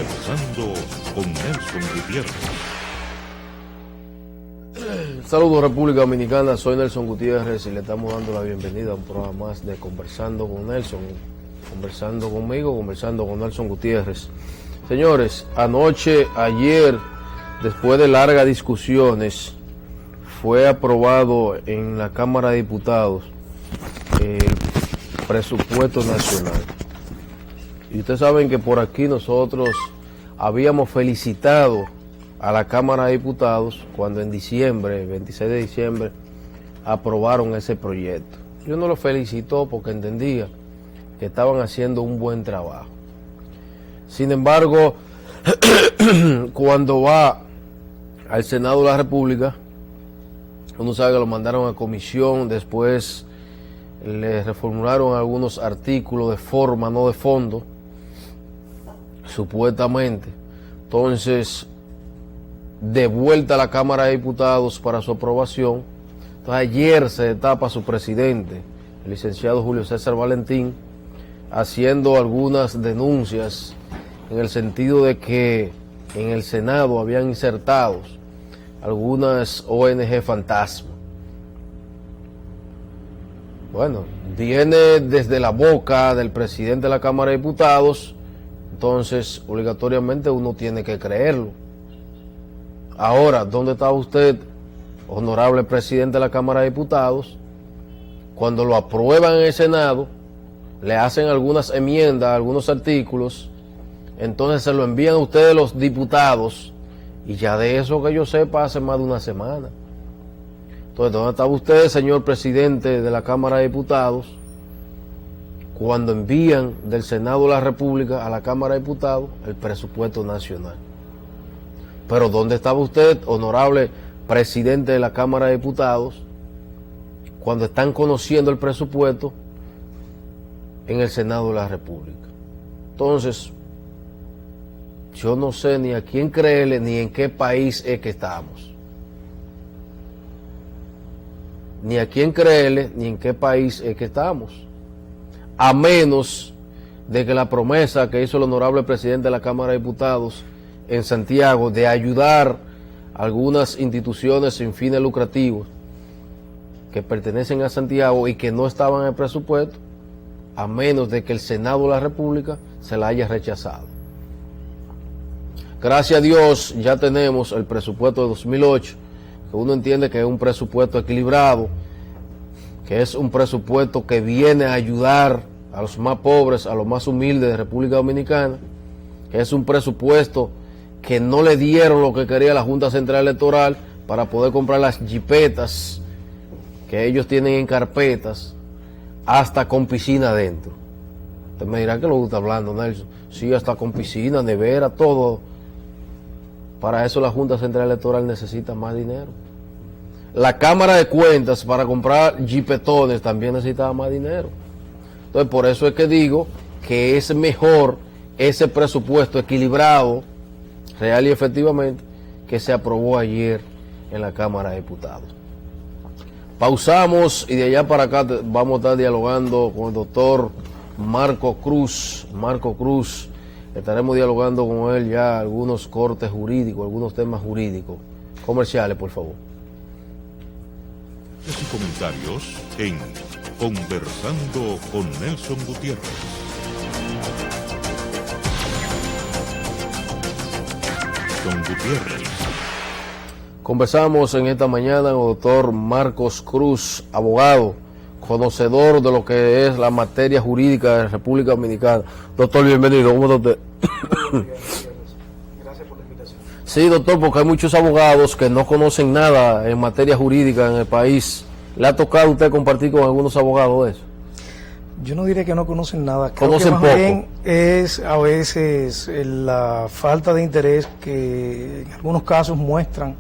Conversando con Nelson Gutiérrez. Saludos República Dominicana, soy Nelson Gutiérrez y le estamos dando la bienvenida a un programa más de Conversando con Nelson. Conversando conmigo, conversando con Nelson Gutiérrez. Señores, ayer, después de largas discusiones, fue aprobado en la Cámara de Diputados el presupuesto nacional. Y ustedes saben que por aquí nosotros habíamos felicitado a la Cámara de Diputados cuando en diciembre, 26 de diciembre, aprobaron ese proyecto. Yo no lo felicitó porque entendía que estaban haciendo un buen trabajo. Sin embargo, cuando va al Senado de la República, uno sabe que lo mandaron a comisión, después le reformularon algunos artículos de forma, no de fondo, supuestamente. Entonces, de vuelta a la Cámara de Diputados para su aprobación. Entonces, ayer se tapa su presidente, el licenciado Julio César Valentín, haciendo algunas denuncias en el sentido de que en el Senado habían insertado algunas ONG fantasma. Bueno, viene desde la boca del presidente de la Cámara de Diputados, entonces obligatoriamente uno tiene que creerlo. Ahora, ¿dónde está usted, honorable presidente de la Cámara de Diputados? Cuando lo aprueban en el Senado, le hacen algunas enmiendas a algunos artículos, entonces se lo envían a ustedes los diputados, y ya de eso que yo sepa hace más de una semana. Entonces, ¿dónde está usted, señor presidente de la Cámara de Diputados, cuando envían del Senado de la República a la Cámara de Diputados el presupuesto nacional? Pero ¿dónde estaba usted, honorable presidente de la Cámara de Diputados, cuando están conociendo el presupuesto en el Senado de la República? Entonces, yo no sé ni a quién creerle ni en qué país es que estamos. Ni a quién creerle ni en qué país es que estamos. A menos de que la promesa que hizo el honorable presidente de la Cámara de Diputados en Santiago de ayudar a algunas instituciones sin fines lucrativos que pertenecen a Santiago y que no estaban en el presupuesto, a menos de que el Senado de la República se la haya rechazado. Gracias a Dios ya tenemos el presupuesto de 2008, que uno entiende que es un presupuesto equilibrado, que es un presupuesto que viene a ayudar a los más pobres, a los más humildes de República Dominicana, que es un presupuesto que no le dieron lo que quería la Junta Central Electoral para poder comprar las jipetas que ellos tienen en carpetas, hasta con piscina adentro. Usted me dirá que lo que está hablando, Nelson. Sí, hasta con piscina, nevera, todo. Para eso la Junta Central Electoral necesita más dinero. La Cámara de Cuentas para comprar jipetones también necesitaba más dinero. Entonces, por eso es que digo que es mejor ese presupuesto equilibrado, real y efectivamente, que se aprobó ayer en la Cámara de Diputados. Pausamos y de allá para acá vamos a estar dialogando con el doctor Marco Cruz. Estaremos dialogando con él ya algunos cortes jurídicos, algunos temas jurídicos. Comerciales, por favor. Y comentarios en Conversando con Nelson Gutiérrez. Don Gutiérrez. Conversamos en esta mañana con el doctor Marcos Cruz, abogado, conocedor de lo que es la materia jurídica de la República Dominicana. Doctor, bienvenido. ¿Cómo está usted? Gracias por la invitación. Sí, doctor, porque hay muchos abogados que no conocen nada en materia jurídica en el país. ¿Le ha tocado a usted compartir con algunos abogados de eso? Yo no diré que no conocen nada. Creo Conocen que más poco. bien es a veces la falta de interés que en algunos casos muestran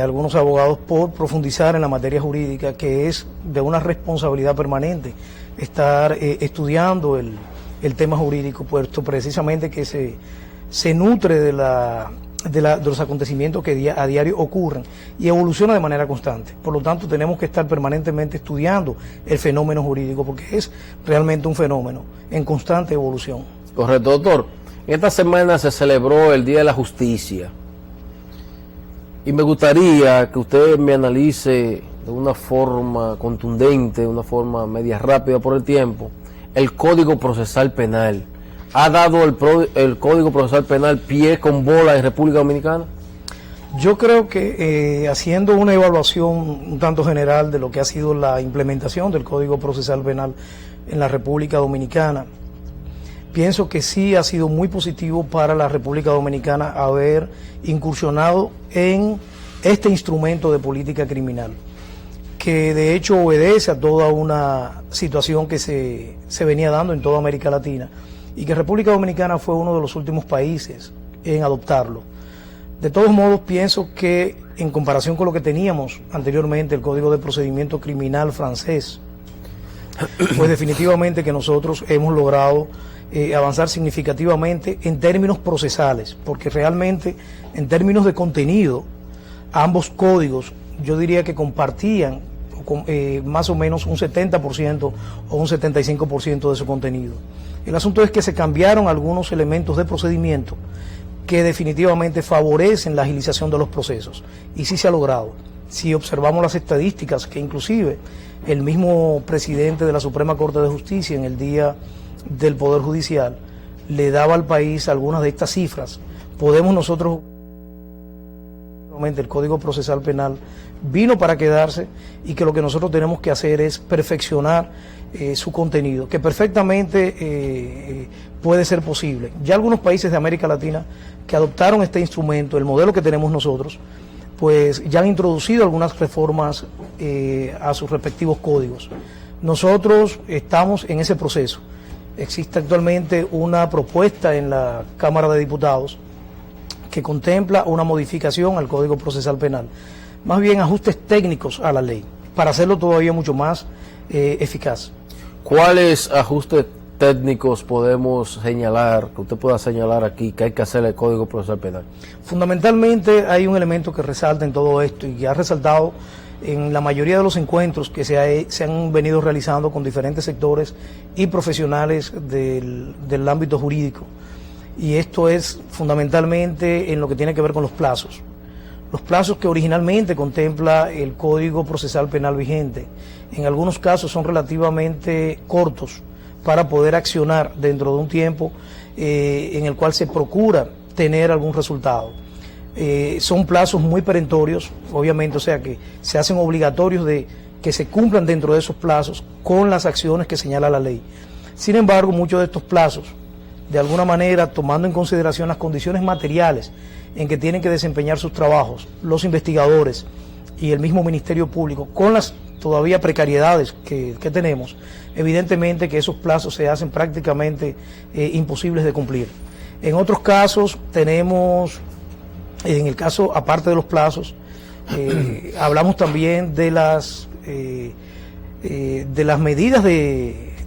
algunos abogados por profundizar en la materia jurídica, que es de una responsabilidad permanente estar estudiando el tema jurídico, puesto precisamente que se nutre de los acontecimientos que a diario ocurren y evoluciona de manera constante. Por lo tanto, tenemos que estar permanentemente estudiando el fenómeno jurídico, porque es realmente un fenómeno en constante evolución. Correcto, doctor. Esta semana se celebró el Día de la Justicia y me gustaría que usted me analice de una forma contundente, de una forma media rápida por el tiempo, el Código Procesal Penal. ¿Ha dado el Código Procesal Penal pie con bola en República Dominicana? Yo creo que haciendo una evaluación un tanto general de lo que ha sido la implementación del Código Procesal Penal en la República Dominicana, pienso que sí ha sido muy positivo para la República Dominicana haber incursionado en este instrumento de política criminal, que de hecho obedece a toda una situación que se venía dando en toda América Latina y que República Dominicana fue uno de los últimos países en adoptarlo. De todos modos, pienso que en comparación con lo que teníamos anteriormente, el Código de Procedimiento Criminal francés, pues definitivamente que nosotros hemos logrado avanzar significativamente en términos procesales, porque realmente en términos de contenido, ambos códigos yo diría que compartían más o menos un 70% o un 75% de su contenido. El asunto es que se cambiaron algunos elementos de procedimiento que definitivamente favorecen la agilización de los procesos, y sí se ha logrado. Si observamos las estadísticas, que inclusive el mismo presidente de la Suprema Corte de Justicia en el Día del Poder Judicial le daba al país algunas de estas cifras, podemos nosotros, el Código Procesal Penal vino para quedarse y que lo que nosotros tenemos que hacer es perfeccionar su contenido, que perfectamente puede ser posible. Ya algunos países de América Latina que adoptaron este instrumento, el modelo que tenemos nosotros, pues ya han introducido algunas reformas a sus respectivos códigos. Nosotros estamos en ese proceso. Existe actualmente una propuesta en la Cámara de Diputados que contempla una modificación al Código Procesal Penal, más bien ajustes técnicos a la ley, para hacerlo todavía mucho más eficaz. ¿Cuáles ajustes técnicos podemos señalar, que usted pueda señalar aquí, que hay que hacer el Código Procesal Penal? Fundamentalmente hay un elemento que resalta en todo esto y que ha resaltado en la mayoría de los encuentros que se han venido realizando con diferentes sectores y profesionales del ámbito jurídico. Y esto es fundamentalmente en lo que tiene que ver con los plazos. Los plazos que originalmente contempla el Código Procesal Penal vigente, en algunos casos son relativamente cortos para poder accionar dentro de un tiempo en el cual se procura tener algún resultado. Son plazos muy perentorios, obviamente, o sea que se hacen obligatorios de que se cumplan dentro de esos plazos con las acciones que señala la ley. Sin embargo, muchos de estos plazos, de alguna manera, tomando en consideración las condiciones materiales en que tienen que desempeñar sus trabajos los investigadores y el mismo Ministerio Público, con las todavía precariedades que tenemos, evidentemente que esos plazos se hacen prácticamente imposibles de cumplir. En otros casos tenemos, en el caso aparte de los plazos, hablamos también de las medidas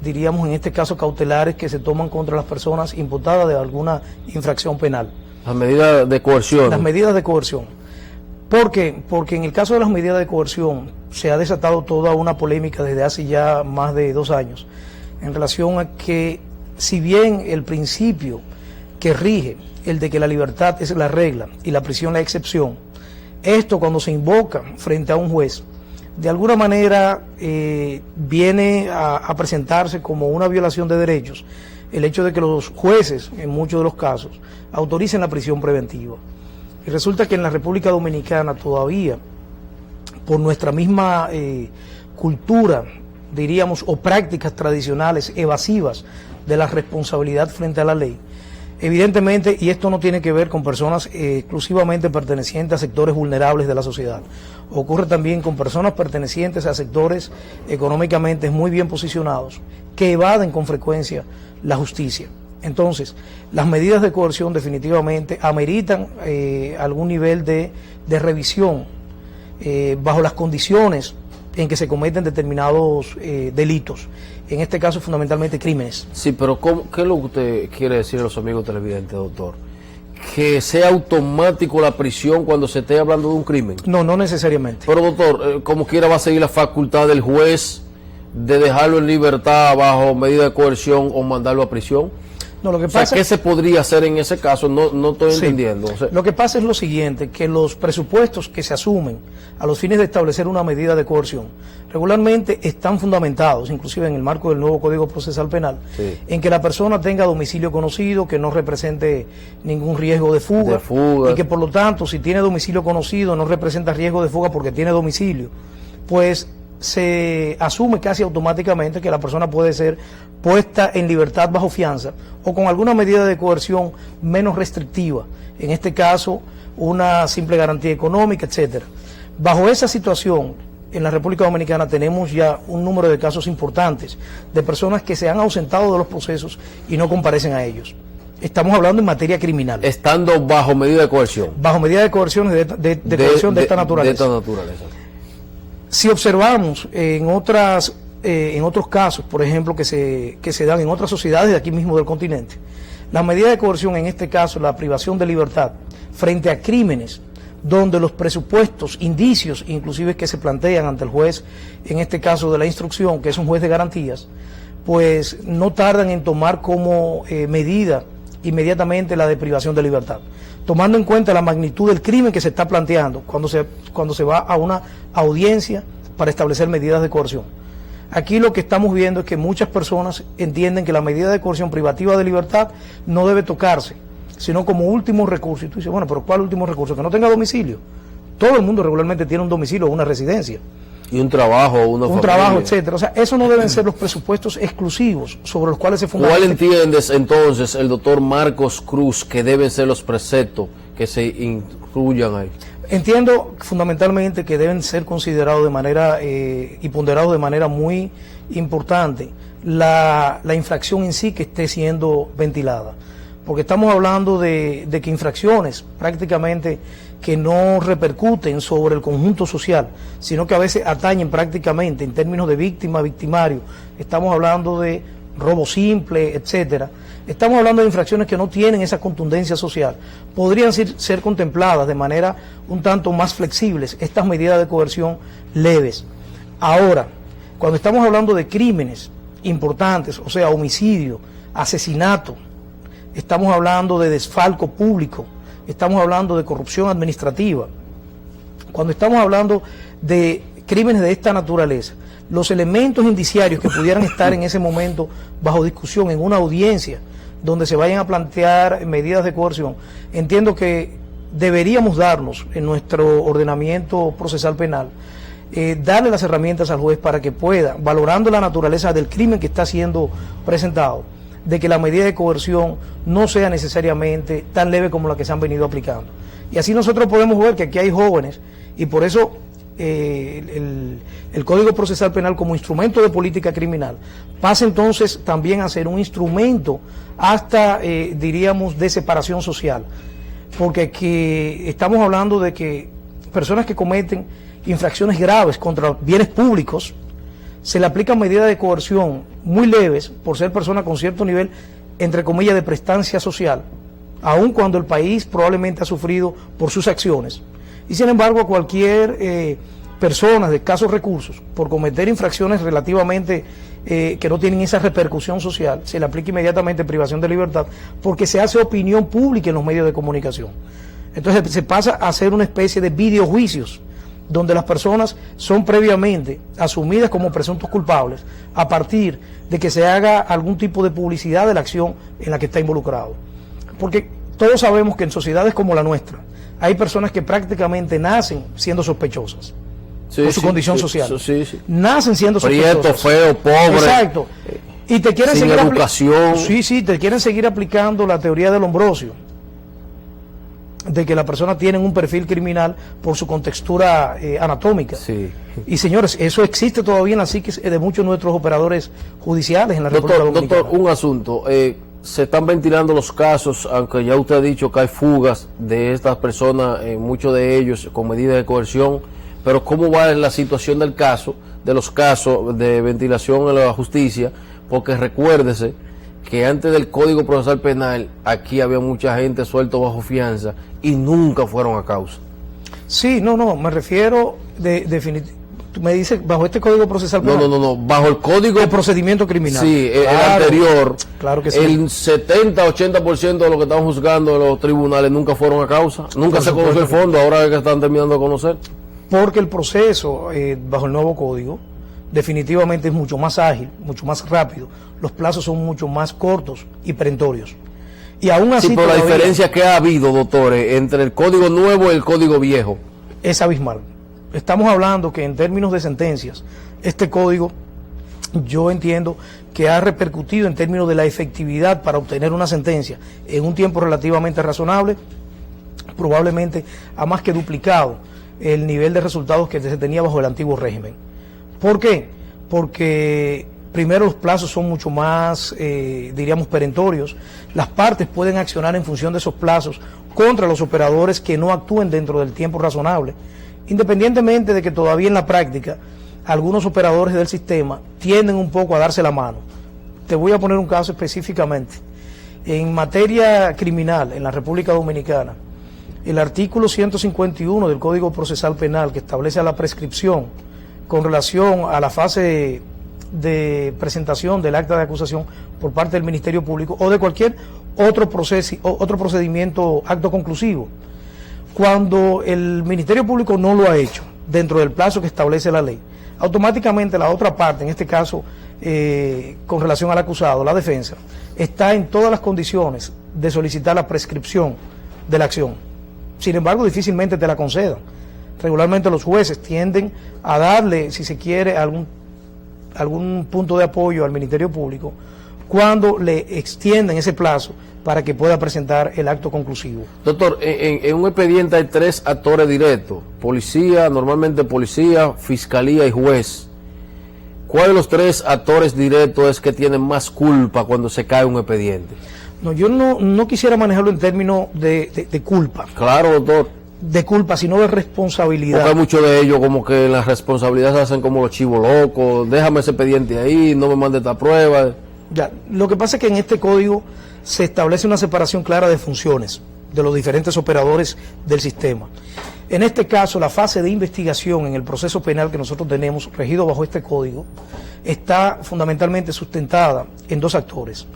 diríamos en este caso cautelares que se toman contra las personas imputadas de alguna infracción penal. Las medidas de coerción. Las medidas de coerción. ¿Por qué? Porque en el caso de las medidas de coerción se ha desatado toda una polémica desde hace ya más de 2 años en relación a que, si bien el principio que rige, el de que la libertad es la regla y la prisión la excepción, esto cuando se invoca frente a un juez, de alguna manera viene a presentarse como una violación de derechos el hecho de que los jueces, en muchos de los casos, autoricen la prisión preventiva. Y resulta que en la República Dominicana todavía, por nuestra misma cultura, diríamos, o prácticas tradicionales evasivas de la responsabilidad frente a la ley, evidentemente, y esto no tiene que ver con personas exclusivamente pertenecientes a sectores vulnerables de la sociedad, ocurre también con personas pertenecientes a sectores económicamente muy bien posicionados, que evaden con frecuencia la justicia. Entonces, las medidas de coerción definitivamente ameritan algún nivel de revisión bajo las condiciones en que se cometen determinados delitos, en este caso fundamentalmente crímenes. Sí, pero ¿qué es lo que usted quiere decir a los amigos televidentes, doctor? ¿Que sea automático la prisión cuando se esté hablando de un crimen? No, no necesariamente. Pero doctor, como quiera va a seguir la facultad del juez de dejarlo en libertad bajo medida de coerción o mandarlo a prisión. No, lo que O sea, pasa ¿qué se podría hacer en ese caso? No estoy Sí. entendiendo. O sea, Lo que pasa es lo siguiente, que los presupuestos que se asumen a los fines de establecer una medida de coerción regularmente están fundamentados, inclusive en el marco del nuevo Código Procesal Penal, Sí. en que la persona tenga domicilio conocido, que no represente ningún riesgo de fuga, y que por lo tanto, si tiene domicilio conocido, no representa riesgo de fuga porque tiene domicilio, pues se asume casi automáticamente que la persona puede ser puesta en libertad bajo fianza o con alguna medida de coerción menos restrictiva, en este caso una simple garantía económica, etcétera. Bajo esa situación, en la República Dominicana tenemos ya un número de casos importantes de personas que se han ausentado de los procesos y no comparecen a ellos. Estamos hablando en materia criminal. estando bajo medida de coerción. Bajo medida de coerción de coerción de esta naturaleza. De esta naturaleza. Si observamos en otros casos, por ejemplo, que se dan en otras sociedades de aquí mismo del continente, la medida de coerción, en este caso la privación de libertad, frente a crímenes donde los presupuestos, indicios, inclusive que se plantean ante el juez, en este caso de la instrucción, que es un juez de garantías, pues no tardan en tomar como medida inmediatamente la de privación de libertad, tomando en cuenta la magnitud del crimen que se está planteando cuando se va a una audiencia para establecer medidas de coerción. Aquí lo que estamos viendo es que muchas personas entienden que la medida de coerción privativa de libertad no debe tocarse, sino como último recurso. Y tú dices, bueno, pero ¿cuál último recurso? Que no tenga domicilio. Todo el mundo regularmente tiene un domicilio o una residencia. Y un trabajo, una Un familia. trabajo, etcétera. O sea, eso no deben ser los presupuestos exclusivos sobre los cuales se fundamenta. ¿Cuál entiendes entonces el doctor Marcos Cruz que deben ser los preceptos que se incluyan ahí? Entiendo fundamentalmente que deben ser considerados de manera y ponderados de manera muy importante la infracción en sí que esté siendo ventilada. Porque estamos hablando de que infracciones prácticamente que no repercuten sobre el conjunto social, sino que a veces atañen prácticamente en términos de víctima, victimario. Estamos hablando de robo simple, etcétera. Estamos hablando de infracciones que no tienen esa contundencia social. Podrían ser contempladas de manera un tanto más flexibles estas medidas de coerción leves. Ahora, cuando estamos hablando de crímenes importantes, o sea, homicidio, asesinato, estamos hablando de desfalco público, estamos hablando de corrupción administrativa. Cuando estamos hablando de crímenes de esta naturaleza, los elementos indiciarios que pudieran estar en ese momento bajo discusión en una audiencia donde se vayan a plantear medidas de coerción, entiendo que deberíamos darnos en nuestro ordenamiento procesal penal, darle las herramientas al juez para que pueda, valorando la naturaleza del crimen que está siendo presentado, de que la medida de coerción no sea necesariamente tan leve como la que se han venido aplicando. Y así nosotros podemos ver que aquí hay jóvenes, y por eso el Código Procesal Penal como instrumento de política criminal pasa entonces también a ser un instrumento hasta, diríamos, de separación social. Porque aquí estamos hablando de que personas que cometen infracciones graves contra bienes públicos, se le aplican medidas de coerción muy leves por ser personas con cierto nivel, entre comillas, de prestancia social, aun cuando el país probablemente ha sufrido por sus acciones. Y sin embargo, a cualquier persona de escasos recursos, por cometer infracciones relativamente que no tienen esa repercusión social, se le aplica inmediatamente privación de libertad, porque se hace opinión pública en los medios de comunicación. Entonces se pasa a hacer una especie de videojuicios, donde las personas son previamente asumidas como presuntos culpables a partir de que se haga algún tipo de publicidad de la acción en la que está involucrado. Porque todos sabemos que en sociedades como la nuestra hay personas que prácticamente nacen siendo sospechosas por su condición social. Nacen siendo sospechosas. Prieto, feo, pobre. Exacto. Y te quieren sin seguir educación. te quieren seguir aplicando la teoría del Ambrosio, de que la persona tiene un perfil criminal por su contextura anatómica. Sí. Y señores, eso existe todavía en la psiquis de muchos de nuestros operadores judiciales en la República Dominicana. Doctor, un asunto. Se están ventilando los casos, aunque ya usted ha dicho que hay fugas de estas personas, muchos de ellos con medidas de coerción, pero ¿cómo va la situación del caso, de los casos de ventilación en la justicia? Porque recuérdese que antes del Código Procesal Penal aquí había mucha gente suelto bajo fianza y nunca fueron a causa. Sí, me refiero definitivamente. Tú me dices, bajo este Código Procesal No, Penal. no, bajo el código... El procedimiento criminal. Sí, Claro, el anterior. Claro que sí. El 70-80% de lo que están juzgando en los tribunales nunca fueron a causa. Nunca Por se conoció el supuesto que fondo, ahora es que están terminando de conocer. Porque el proceso, bajo el nuevo código, definitivamente es mucho más ágil, mucho más rápido. Los plazos son mucho más cortos y perentorios. Y aún así Sí, pero la todavía diferencia que ha habido, doctores, entre el código nuevo y el código viejo. es abismal. Estamos hablando que en términos de sentencias, este código, yo entiendo que ha repercutido en términos de la efectividad para obtener una sentencia en un tiempo relativamente razonable, probablemente ha más que duplicado el nivel de resultados que se tenía bajo el antiguo régimen. ¿Por qué? Porque primero los plazos son mucho más, diríamos, perentorios. Las partes pueden accionar en función de esos plazos contra los operadores que no actúen dentro del tiempo razonable, independientemente de que todavía en la práctica algunos operadores del sistema tienden un poco a darse la mano. Te voy a poner un caso específicamente. En materia criminal en la República Dominicana, el artículo 151 del Código Procesal Penal, que establece la prescripción con relación a la fase de presentación del acta de acusación por parte del Ministerio Público o de cualquier otro procedimiento, acto conclusivo. Cuando el Ministerio Público no lo ha hecho dentro del plazo que establece la ley, automáticamente la otra parte, en este caso con relación al acusado, la defensa, está en todas las condiciones de solicitar la prescripción de la acción. Sin embargo, difícilmente te la concedan. Regularmente los jueces tienden a darle, si se quiere, algún punto de apoyo al Ministerio Público cuando le extienden ese plazo para que pueda presentar el acto conclusivo. Doctor, en un expediente hay 3 actores directos: policía, normalmente policía, fiscalía y juez. ¿Cuál de los 3 actores directos es que tienen más culpa cuando se cae un expediente? No, yo no quisiera manejarlo en términos de culpa. Claro, doctor. De culpa, sino de responsabilidad. Porque hay muchos de ellos como que en las responsabilidades se hacen como los chivos locos. Déjame ese expediente ahí, no me mande esta prueba. Ya, lo que pasa es que en este código se establece una separación clara de funciones de los diferentes operadores del sistema. En este caso, la fase de investigación en el proceso penal que nosotros tenemos, regido bajo este código, está fundamentalmente sustentada en 2 actores.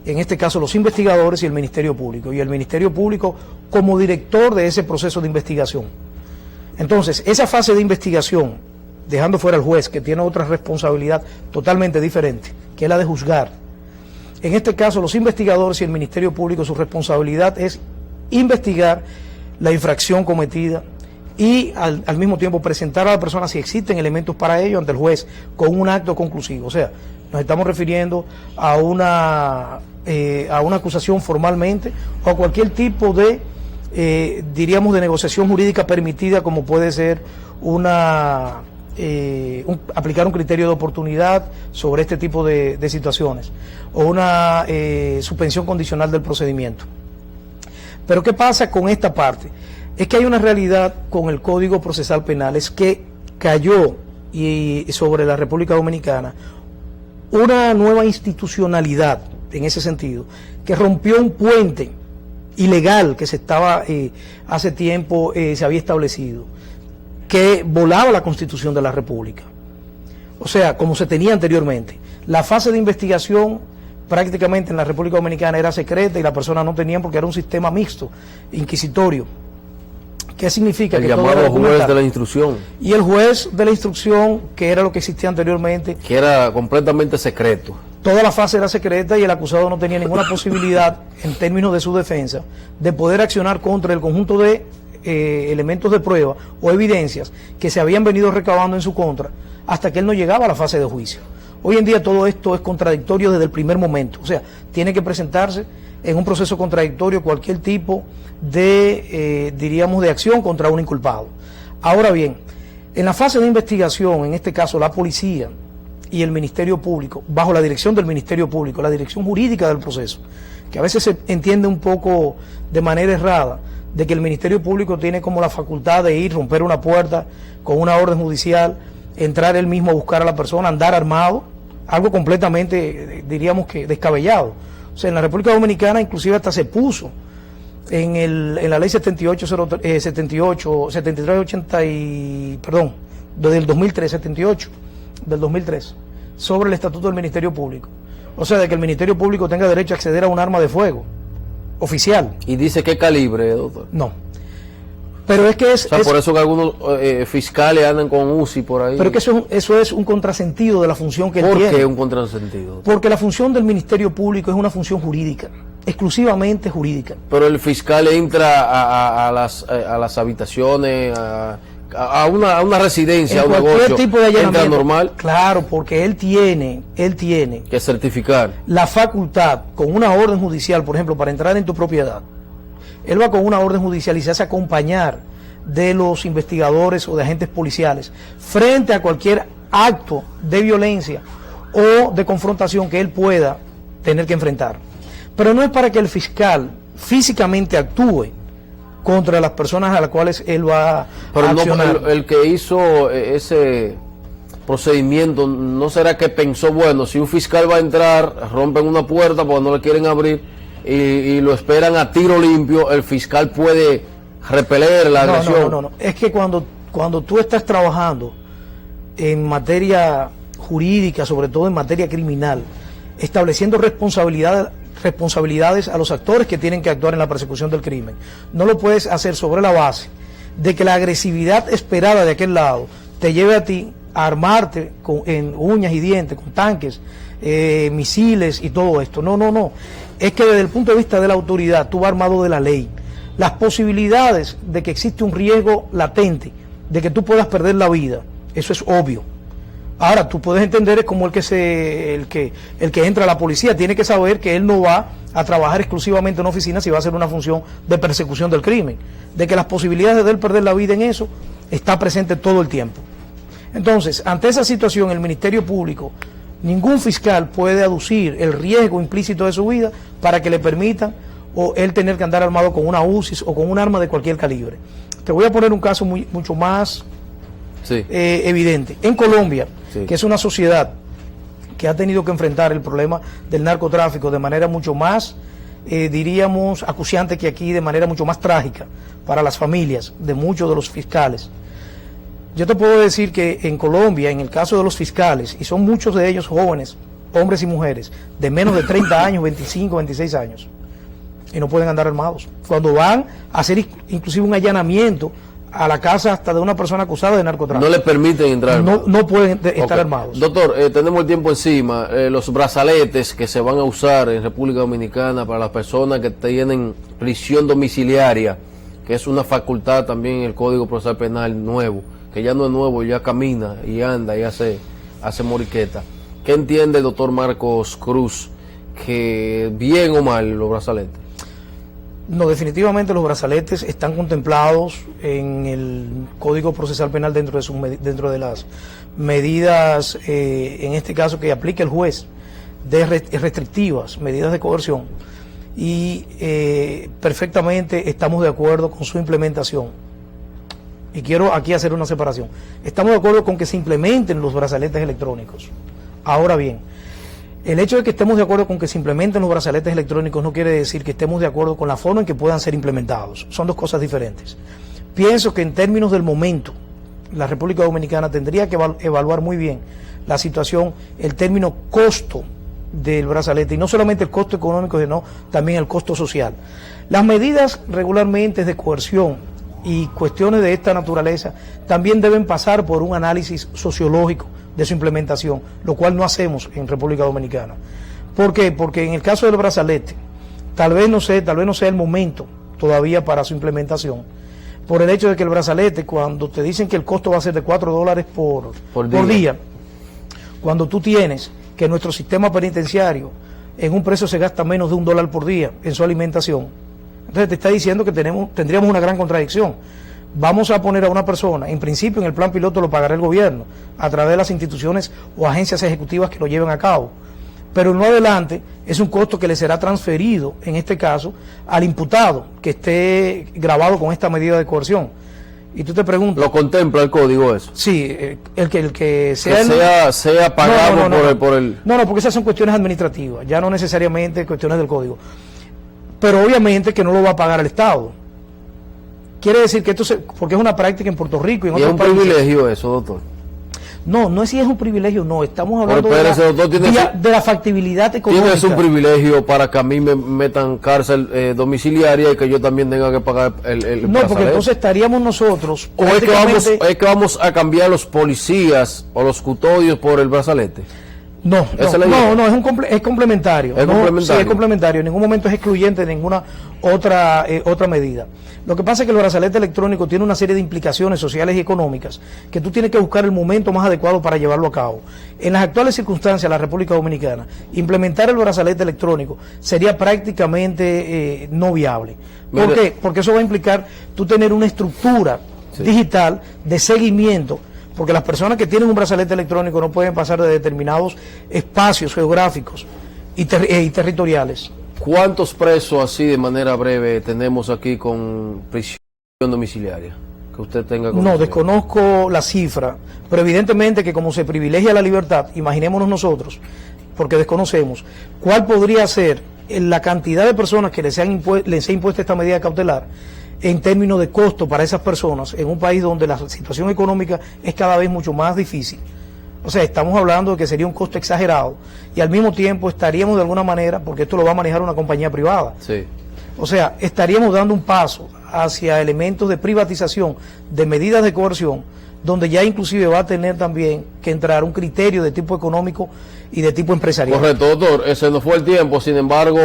En este caso, los investigadores y el Ministerio Público. Y el Ministerio Público como director de ese proceso de investigación. Entonces, esa fase de investigación, dejando fuera al juez, que tiene otra responsabilidad totalmente diferente, que es la de juzgar. En este caso, los investigadores y el Ministerio Público, su responsabilidad es investigar la infracción cometida y al mismo tiempo presentar a la persona, si existen elementos para ello, ante el juez con un acto conclusivo. O sea, nos estamos refiriendo a una acusación formalmente o a cualquier tipo de, diríamos, de negociación jurídica permitida, como puede ser aplicar un criterio de oportunidad sobre este tipo de situaciones o una suspensión condicional del procedimiento. Pero ¿qué pasa con esta parte? Es que hay una realidad con el Código Procesal Penal, es que cayó sobre la República Dominicana una nueva institucionalidad en ese sentido, que rompió un puente ilegal que se estaba hace tiempo se había establecido, que volaba la Constitución de la República. O sea, como se tenía anteriormente. La fase de investigación prácticamente en la República Dominicana era secreta y la persona no tenía, porque era un sistema mixto, inquisitorio. ¿Qué significa? El que todo llamado era juez documentado. de la instrucción, Y el juez de la instrucción, que era lo que existía anteriormente, que era completamente secreto. toda la fase era secreta y el acusado no tenía ninguna posibilidad, en términos de su defensa, de poder accionar contra el conjunto de elementos de prueba o evidencias que se habían venido recabando en su contra hasta que él no llegaba a la fase de juicio. Hoy en día todo esto es contradictorio desde el primer momento. O sea, tiene que presentarse en un proceso contradictorio cualquier tipo de, diríamos, de acción contra un inculpado. Ahora bien, en la fase de investigación, en este caso la policía y el Ministerio Público, bajo la dirección del Ministerio Público, la dirección jurídica del proceso, que a veces se entiende un poco de manera errada, de que el Ministerio Público tiene como la facultad de ir, romper una puerta con una orden judicial, entrar él mismo a buscar a la persona, andar armado, algo completamente, diríamos que descabellado. O sea, en la República Dominicana inclusive hasta se puso en la ley 7380, desde el 2003, 78 del 2003, sobre el Estatuto del Ministerio Público. O sea, de que el Ministerio Público tenga derecho a acceder a un arma de fuego oficial. ¿Y dice qué calibre, doctor? No. Pero es que O sea, por eso que algunos fiscales andan con UCI por ahí. Pero es que eso es un contrasentido de la función que él tiene. ¿Por qué un contrasentido? Porque la función del Ministerio Público es una función jurídica, exclusivamente jurídica. Pero el fiscal entra a las habitaciones, a una residencia, a un cualquier negocio, tipo de allanamiento. entra normal. Claro, porque él tiene Que certificar. la facultad con una orden judicial, por ejemplo, para entrar en tu propiedad. Él va con una orden judicial y se hace acompañar de los investigadores o de agentes policiales frente a cualquier acto de violencia o de confrontación que él pueda tener que enfrentar. Pero no es para que el fiscal físicamente actúe contra las personas a las cuales él va a accionar. No, el que hizo ese procedimiento, ¿no será que pensó, bueno, si un fiscal va a entrar, rompen una puerta porque no le quieren abrir y lo esperan a tiro limpio, el fiscal puede repeler la agresión? No. Es que cuando tú estás trabajando en materia jurídica, sobre todo en materia criminal, estableciendo responsabilidades a los actores que tienen que actuar en la persecución del crimen, no lo puedes hacer sobre la base de que la agresividad esperada de aquel lado te lleve a ti a armarte en uñas y dientes, con tanques, misiles y todo esto. No. Es que desde el punto de vista de la autoridad, tú vas armado de la ley. Las posibilidades de que existe un riesgo latente, de que tú puedas perder la vida, eso es obvio. Ahora, tú puedes entender, es como el que entra a la policía, tiene que saber que él no va a trabajar exclusivamente en una oficina si va a hacer una función de persecución del crimen. De que las posibilidades de él perder la vida en eso está presente todo el tiempo. Entonces, ante esa situación, el Ministerio Público, ningún fiscal puede aducir el riesgo implícito de su vida para que le permitan o él tener que andar armado con una UCI o con un arma de cualquier calibre. Te voy a poner un caso mucho más evidente. En Colombia, que es una sociedad que ha tenido que enfrentar el problema del narcotráfico de manera mucho más, diríamos, acuciante que aquí, de manera mucho más trágica para las familias de muchos de los fiscales. Yo te puedo decir que en Colombia, en el caso de los fiscales, y son muchos de ellos jóvenes, hombres y mujeres, de menos de 30 años, 25, 26 años, y no pueden andar armados. Cuando van a hacer inclusive un allanamiento a la casa hasta de una persona acusada de narcotráfico, no le permiten entrar armados. No pueden estar armados. Doctor, tenemos el tiempo encima. Los brazaletes que se van a usar en República Dominicana para las personas que tienen prisión domiciliaria, que es una facultad también en el Código Procesal Penal nuevo, que ya no es nuevo, ya camina y anda y hace moriqueta. ¿Qué entiende el doctor Marcos Cruz? ¿Que bien o mal los brazaletes? No, definitivamente los brazaletes están contemplados en el Código Procesal Penal dentro de las medidas, en este caso que aplica el juez, de restrictivas, medidas de coerción, y perfectamente estamos de acuerdo con su implementación. Y quiero aquí hacer una separación. Estamos de acuerdo con que se implementen los brazaletes electrónicos. Ahora bien, el hecho de que estemos de acuerdo con que se implementen los brazaletes electrónicos no quiere decir que estemos de acuerdo con la forma en que puedan ser implementados. Son dos cosas diferentes. Pienso que en términos del momento, la República Dominicana tendría que evaluar muy bien la situación, el término costo del brazalete, y no solamente el costo económico, sino también el costo social. Las medidas regularmente de coerción y cuestiones de esta naturaleza también deben pasar por un análisis sociológico de su implementación, lo cual no hacemos en República Dominicana. ¿Por qué? Porque en el caso del brazalete, tal vez no sea el momento todavía para su implementación, por el hecho de que el brazalete, cuando te dicen que el costo va a ser de $4 por día, cuando tú tienes que nuestro sistema penitenciario en un precio se gasta menos de $1 por día en su alimentación, entonces te está diciendo que tendríamos una gran contradicción. Vamos a poner a una persona, en principio en el plan piloto lo pagará el gobierno, a través de las instituciones o agencias ejecutivas que lo lleven a cabo. Pero en lo adelante es un costo que le será transferido, en este caso, al imputado que esté grabado con esta medida de coerción. Y tú te preguntas... ¿Lo contempla el código eso? Sí, el que sea pagado por el... No, porque esas son cuestiones administrativas, ya no necesariamente cuestiones del código. Pero obviamente que no lo va a pagar el Estado. quiere decir que porque es una práctica en Puerto Rico y en Y es otros un países. privilegio eso, doctor. No es si es un privilegio, no, estamos hablando Pero espérese, doctor, de la factibilidad económica. Tienes un privilegio para que a mí me metan cárcel domiciliaria y que yo también tenga que pagar el No, porque brazalete. entonces estaríamos nosotros ¿O es prácticamente- que vamos a cambiar los policías o los custodios por el brazalete? No, Esa es la idea. es complementario. Es No, complementario. sí, es complementario. En ningún momento es excluyente de ninguna otra medida. Lo que pasa es que el brazalete electrónico tiene una serie de implicaciones sociales y económicas que tú tienes que buscar el momento más adecuado para llevarlo a cabo. En las actuales circunstancias de la República Dominicana, implementar el brazalete electrónico sería prácticamente no viable. ¿Por Mire- qué? Porque eso va a implicar tú tener una estructura digital de seguimiento, porque las personas que tienen un brazalete electrónico no pueden pasar de determinados espacios geográficos y territoriales. ¿Cuántos presos así de manera breve tenemos aquí con prisión domiciliaria? Que usted tenga No, conocimiento. desconozco la cifra, pero evidentemente que como se privilegia la libertad, imaginémonos nosotros, porque desconocemos, ¿cuál podría ser la cantidad de personas que les sea impuesta esta medida cautelar en términos de costo para esas personas en un país donde la situación económica es cada vez mucho más difícil? O sea, estamos hablando de que sería un costo exagerado y al mismo tiempo estaríamos de alguna manera, porque esto lo va a manejar una compañía privada, Sí. o sea, estaríamos dando un paso hacia elementos de privatización de medidas de coerción, donde ya inclusive va a tener también que entrar un criterio de tipo económico y de tipo empresarial. Correcto, doctor. Ese no fue el tiempo. Sin embargo,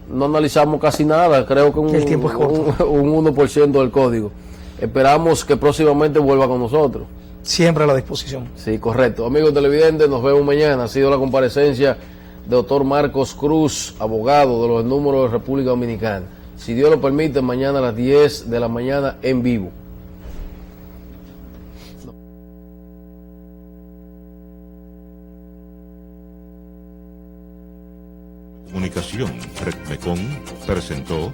no analizamos casi nada. Creo que El tiempo es corto. un 1% del código. Esperamos que próximamente vuelva con nosotros. Siempre a la disposición. Sí, correcto. Amigos televidentes, nos vemos mañana. Ha sido la comparecencia de doctor Marcos Cruz, abogado de los números de República Dominicana. Si Dios lo permite, mañana a las 10 de la mañana en vivo. Comunicación, Redmecon, presentó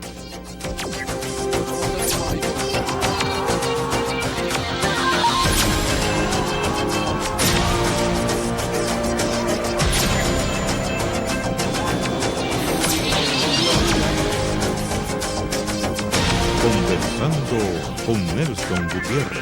Conversando con Nelson Gutiérrez.